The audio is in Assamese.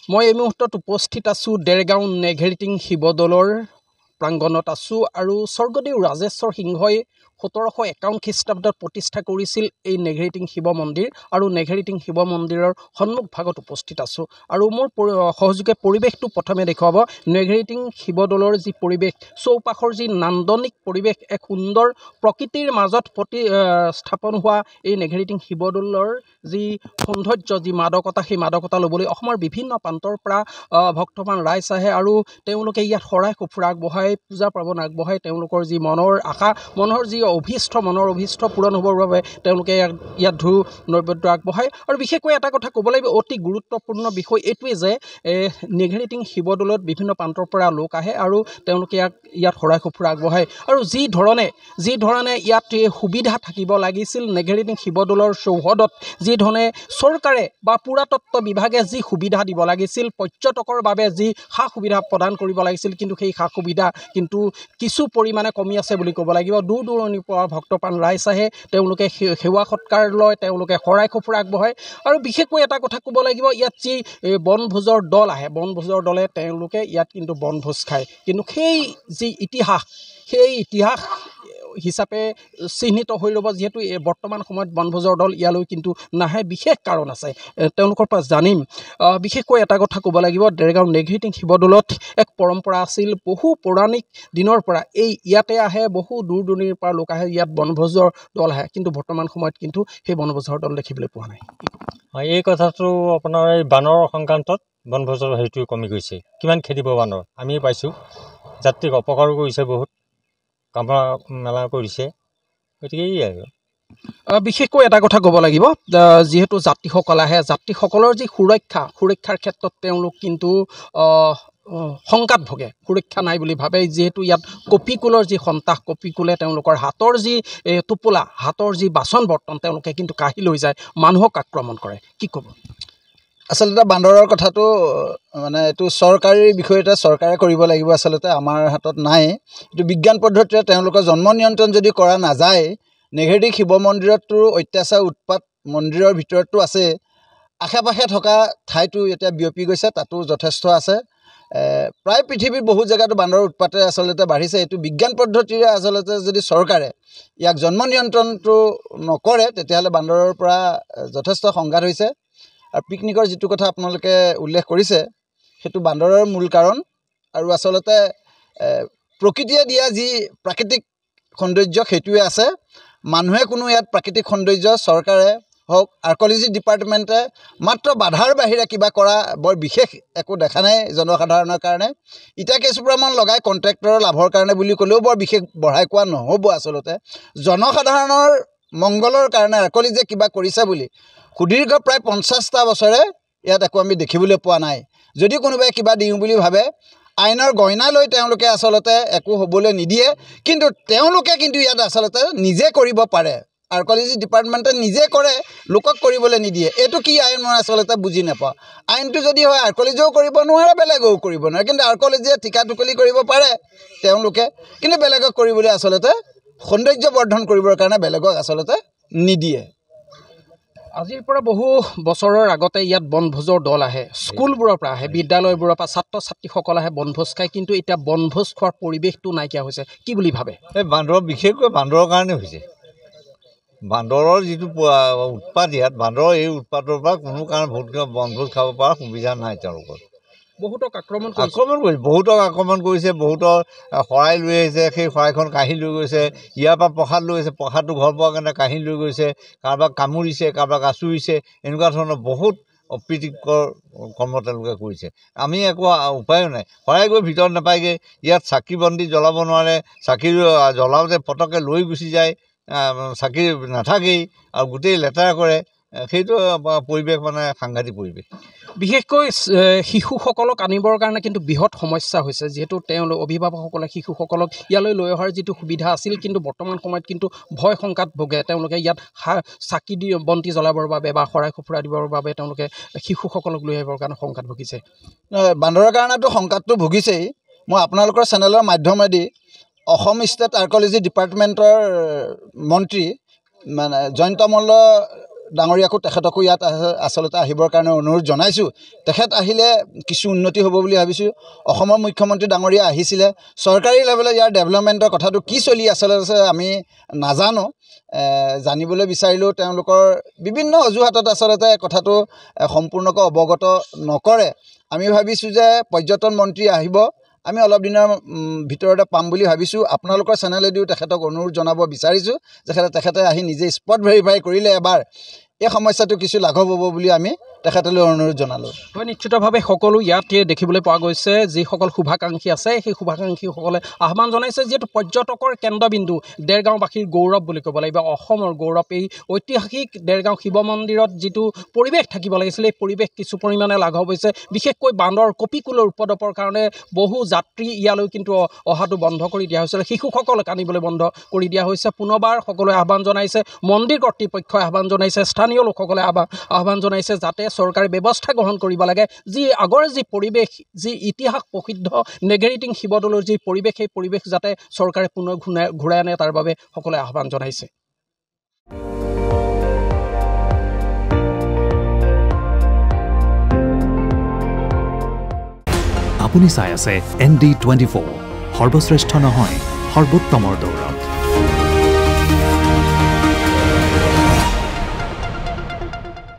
মই এই মুহূৰ্তত উপস্থিত আছোঁ দেৰগাঁও নেঘেৰিটিং শিৱদৌলৰ প্ৰাংগণত আছোঁ আৰু স্বৰ্গদেউ ৰাজেশ্বৰ সিংহই 1751 খ্ৰীষ্টাব্দত প্ৰতিষ্ঠা কৰিছিল এই নেঘেৰিটিং শিৱ মন্দিৰ আৰু নেঘেৰিটিং শিৱ মন্দিৰৰ সন্মুখ ভাগত উপস্থিত আছোঁ আৰু মোৰ সহযোগে পৰিৱেশটো প্ৰথমে দেখুৱাব। নেঘেৰিটিং শিৱদৌলৰ যি পৰিৱেশ, চৌপাশৰ যি নান্দনিক পৰিৱেশ, এক সুন্দৰ প্ৰকৃতিৰ মাজত স্থাপন হোৱা এই নেঘেৰিটিং শিৱদৌলৰ যি সৌন্দৰ্য, যি মাদকতা, সেই মাদকতা ল'বলৈ অসমৰ বিভিন্ন প্ৰান্তৰ পৰা ভক্তমান ৰাইজ আহে আৰু তেওঁলোকে ইয়াত শৰাই সঁফুৰা আগবঢ়াই, পূজা পাৰ্বণ আগবঢ়াই তেওঁলোকৰ যি মনৰ আশা, মনৰ যি মনৰ অভীষ্ট পূৰণ হ'বৰ বাবে তেওঁলোকে ইয়াত ধূপ নৈবেদ্য আগবঢ়ায়। আৰু বিশেষকৈ এটা কথা ক'ব লাগিব, অতি গুৰুত্বপূৰ্ণ বিষয় এইটোৱে যে নেঘেৰিটিং শিৱদৌলত বিভিন্ন প্ৰান্তৰ পৰা লোক আহে আৰু তেওঁলোকে ইয়াত শৰাই সঁফুৰা আগবঢ়ায়। আৰু যি ধৰণে ইয়াত সুবিধা থাকিব লাগিছিল, নেঘেৰিটিং শিৱদৌলৰ চৌহদত যি ধৰণে চৰকাৰে বা পুৰাতত্ব বিভাগে যি সুবিধা দিব লাগিছিল, পৰ্যটকৰ বাবে যি সা সুবিধা প্ৰদান কৰিব লাগিছিল, কিন্তু সেই সা সুবিধা কিন্তু কিছু পৰিমাণে কমি আছে বুলি ক'ব লাগিব। দূৰ দূৰণিৰ পৰা ভক্তপ্ৰাণ ৰাইজ আহে, তেওঁলোকে সেৱা সৎকাৰ লয়, তেওঁলোকে শৰাই সঁফুৰা আগবঢ়ায়। আৰু বিশেষকৈ এটা কথা ক'ব লাগিব, ইয়াত যি বনভোজৰ দল আহে, বনভোজৰ দলে তেওঁলোকে ইয়াত কিন্তু বনভোজ খায়। কিন্তু সেই যি ইতিহাস, সেই ইতিহাস হিচাপে চিহ্নিত হৈ ৰ'ব, যিহেতু বৰ্তমান সময়ত বনভোজৰ দল ইয়ালৈ কিন্তু নাহে। বিশেষ কাৰণ আছে, তেওঁলোকৰ পৰা জানিম। বিশেষকৈ এটা কথা ক'ব লাগিব, দেৰগাঁও নেঘেৰিটিং শিৱদৌলত এক পৰম্পৰা আছিল, বহু পৌৰাণিক দিনৰ পৰা ইয়াতে আহে, বহু দূৰ দূৰণিৰ পৰা লোক আহে, ইয়াত বনভোজৰ দল আহে, কিন্তু বৰ্তমান সময়ত কিন্তু সেই বনভোজৰ দল দেখিবলৈ পোৱা নাই। এই কথাটো আপোনাৰ এই বানৰ সংক্ৰান্তত বনভোজৰ হেৰিটো কমি গৈছে। কিমান খেদিব বানৰ, আমি পাইছোঁ। যাত্ৰীক অপকাৰো কৰিছে, বহুত কামৰা মেলা কৰিছে, গতিকে এই আৰু বিশেষকৈ এটা কথা ক'ব লাগিব, যিহেতু যাত্ৰীসকল আহে, যাত্ৰীসকলৰ যি সুৰক্ষাৰ ক্ষেত্ৰত তেওঁলোক কিন্তু শংকাত ভোগে, সুৰক্ষা নাই বুলি ভাবে। যিহেতু ইয়াত কপিকুলৰ যি সন্ত্ৰাস, কপিকুলে তেওঁলোকৰ হাতৰ যি টোপোলা, হাতৰ যি বাচন বৰ্তন তেওঁলোকে কিন্তু কাঢ়ি লৈ যায়, মানুহক আক্ৰমণ কৰে। কি ক'ব? আচলতে বান্দৰৰ কথাটো মানে এইটো চৰকাৰী বিষয়, এটা চৰকাৰে কৰিব লাগিব, আচলতে আমাৰ হাতত নাই। এইটো বিজ্ঞান পদ্ধতিৰে তেওঁলোকৰ জন্ম নিয়ন্ত্ৰণ যদি কৰা নাযায়, নেঘেৰিটিং শিৱ মন্দিৰততো অত্যাচাৰ উৎপাত মন্দিৰৰ ভিতৰততো আছে, আশে পাশে থকা ঠাইটো এতিয়া বিয়পি গৈছে, তাতো যথেষ্ট আছে। প্ৰায় পৃথিৱীৰ বহু জেগাতো বান্দৰৰ উৎপাতে আচলতে বাঢ়িছে। এইটো বিজ্ঞান পদ্ধতিৰে আচলতে যদি চৰকাৰে ইয়াক জন্ম নিয়ন্ত্ৰণটো নকৰে, তেতিয়াহ'লে বান্দৰৰ পৰা যথেষ্ট সংঘাত হৈছে। আৰু পিকনিকৰ যিটো কথা আপোনালোকে উল্লেখ কৰিছে, সেইটো বান্দৰৰ মূল কাৰণ। আৰু আচলতে প্ৰকৃতিয়ে দিয়া যি প্ৰাকৃতিক সৌন্দৰ্য সেইটোৱে আছে। মানুহে কোনো ইয়াত প্ৰাকৃতিক সৌন্দৰ্য, চৰকাৰে হওক, আৰ্ক'লজি ডিপাৰ্টমেণ্টে মাত্ৰ বাধাৰ বাহিৰে কিবা কৰা বৰ বিশেষ একো দেখা নাই জনসাধাৰণৰ কাৰণে। ইটা কেইচুপামান লগাই কণ্ট্ৰেক্টৰৰ লাভৰ কাৰণে বুলি ক'লেও বৰ বিশেষ বঢ়াই কোৱা নহ'ব। আচলতে জনসাধাৰণৰ মংগলৰ কাৰণে আৰ্ক'লজিয়ে কিবা কৰিছে বুলি সুদীৰ্ঘ প্ৰায় 50টা বছৰে ইয়াত একো আমি দেখিবলৈ পোৱা নাই। যদি কোনোবাই কিবা দিওঁ বুলি ভাবে, আইনৰ গইনা লৈ তেওঁলোকে আচলতে একো হ'বলৈ নিদিয়ে, কিন্তু তেওঁলোকে কিন্তু ইয়াত আচলতে নিজে কৰিব পাৰে। আৰ্ক'লজি ডিপাৰ্টমেণ্টে নিজে কৰে, লোকক কৰিবলৈ নিদিয়ে। এইটো কি আইন মই আচলতে বুজি নাপাওঁ। আইনটো যদি হয় আৰ্ক'লজিয়েও কৰিব নোৱাৰে, বেলেগেও কৰিব নোৱাৰে, কিন্তু আৰ্ক'লজিয়ে ঠিকা টুকলি কৰিব পাৰে তেওঁলোকে, কিন্তু বেলেগক কৰিবলৈ আচলতে সৌন্দৰ্য বৰ্ধন কৰিবৰ কাৰণে বেলেগক আচলতে নিদিয়ে। আজিৰ পৰা বহু বছৰৰ আগতে ইয়াত বনভোজৰ দল আহে, স্কুলবোৰৰ পৰা আহে, বিদ্যালয়বোৰৰ পৰা ছাত্ৰ ছাত্ৰীসকল আহে, বনভোজ খায়, কিন্তু এতিয়া বনভোজ খোৱাৰ পৰিৱেশটো নাইকিয়া হৈছে। কি বুলি ভাবে? এই বান্দৰ, বিশেষকৈ বান্দৰৰ কাৰণে হৈছে। বান্দৰৰ যিটো উৎপাত ইয়াত, বান্দৰৰ এই উৎপাতৰ পৰা কোনো কাৰণে বনভোজ খাব পৰা সুবিধা নাই তেওঁলোকৰ। বহুতক আক্ৰমণ কৰিছে, বহুতক আক্ৰমণ কৰিছে, বহুতৰ শৰাই লৈ আহিছে, সেই শৰাইখন কাঢ়ি লৈ গৈছে, ইয়াৰ পৰা প্ৰসাদ লৈ গৈছে, প্ৰসাদটো ঘৰ পোৱাৰ কাৰণে কাঢ়ি লৈ গৈছে, কাৰোবাক কামুৰিছে, কাৰোবাক আঁচুৰিছে, এনেকুৱা ধৰণৰ বহুত অপ্ৰীতিকৰ কৰ্ম তেওঁলোকে কৰিছে। আমি একো উপায়ো নাই, শৰাই গৈ ভিতৰত নাপায়গৈ, ইয়াত চাকি বন্তি জ্বলাব নোৱাৰে, চাকি জ্বলাওঁতে পটককৈ লৈ গুচি যায়, চাকি নাথাকেই আৰু গোটেই লেতেৰা কৰে। সেইটো পৰিৱেশ মানে সাংঘাতিক পৰিৱেশ। বিশেষকৈ শিশুসকলক আনিবৰ কাৰণে কিন্তু বৃহৎ সমস্যা হৈছে, যিহেতু তেওঁলোক অভিভাৱকসকলে শিশুসকলক ইয়ালৈ লৈ অহাৰ যিটো সুবিধা আছিল, কিন্তু বৰ্তমান সময়ত কিন্তু ভয় শংকাত ভোগে। তেওঁলোকে ইয়াত চাকি দি বন্তি জ্বলাবৰ বাবে বা শৰাই সঁফুৰা দিবৰ বাবে তেওঁলোকে শিশুসকলক লৈ আহিবৰ কাৰণে শংকাত ভুগিছে। বান্দৰৰ কাৰণেতো শংকাতটো ভুগিছেই। মই আপোনালোকৰ চেনেলৰ মাধ্যমেদি অসম ষ্টেট আৰ্ক'লজি ডিপাৰ্টমেণ্টৰ মন্ত্ৰী মানে জয়ন্ত মল্ল ডাঙৰীয়াকো তেখেতকো ইয়াত আচলতে আহিবৰ কাৰণে অনুৰোধ জনাইছোঁ। তেখেত আহিলে কিছু উন্নতি হ'ব বুলি ভাবিছোঁ। অসমৰ মুখ্যমন্ত্ৰী ডাঙৰীয়া আহিছিলে, চৰকাৰী লেভেলত ইয়াৰ ডেভেলপমেণ্টৰ কথাটো কি চলি আচলতে আমি নাজানো। জানিবলৈ বিচাৰিলেও তেওঁলোকৰ বিভিন্ন অজুহাতত আচলতে কথাটো সম্পূৰ্ণকৈ অৱগত নকৰে। আমি ভাবিছোঁ যে পৰ্যটন মন্ত্ৰী আহিব, আমি অলপ দিনৰ ভিতৰতে পাম বুলি ভাবিছোঁ। আপোনালোকৰ চেনেলেদিও তেখেতক অনুৰোধ জনাব বিচাৰিছোঁ যে তেখেতে আহি নিজে স্পট ভেৰিফাই কৰিলে এবাৰ এই সমস্যাটো কিছু লাঘৱ হ'ব বুলি আমি তেখেতলৈ অনুৰোধ জনালোঁ। হয়, নিশ্চিতভাৱে সকলো ইয়াতে দেখিবলৈ পোৱা গৈছে। যিসকল শুভাকাংক্ষী আছে সেই শুভাকাংক্ষীসকলে আহ্বান জনাইছে, যিহেতু পৰ্যটকৰ কেন্দ্ৰবিন্দু দেৰগাঁওবাসীৰ গৌৰৱ বুলি ক'ব লাগিব, অসমৰ গৌৰৱ। এই ঐতিহাসিক দেৰগাঁও শিৱ মন্দিৰত যিটো পৰিৱেশ থাকিব লাগিছিল, এই পৰিৱেশ কিছু পৰিমাণে লাঘৱ হৈছে। বিশেষকৈ বান্দৰ কপিকুলৰ উপদ্ৰৱৰ কাৰণে বহু যাত্ৰী ইয়ালৈ কিন্তু অহাটো বন্ধ কৰি দিয়া হৈছিল, শিশুসকলক আনিবলৈ বন্ধ কৰি দিয়া হৈছে। পুনৰবাৰ সকলোৱে আহ্বান জনাইছে, মন্দিৰ কৰ্তৃপক্ষই আহ্বান জনাইছে, স্থানীয় লোকসকলে আহ্বান জনাইছে যাতে চৰকাৰে ব্যৱস্থা গ্ৰহণ কৰিব লাগে। যি আগৰ যি পৰিৱেশ, যি ইতিহাস প্ৰসিদ্ধ নেঘেৰিটিং শিৱদৌলৰ যি পৰিৱেশ, সেই পৰিৱেশ যাতে চৰকাৰে পুনৰ ঘূৰাই আনে, তাৰ বাবে সকলোৱে আহ্বান জনাইছে। আপুনি চাই আছে ND24, সৰ্বশ্ৰেষ্ঠ নহয় সৰ্বোত্তমৰ দৌৰ।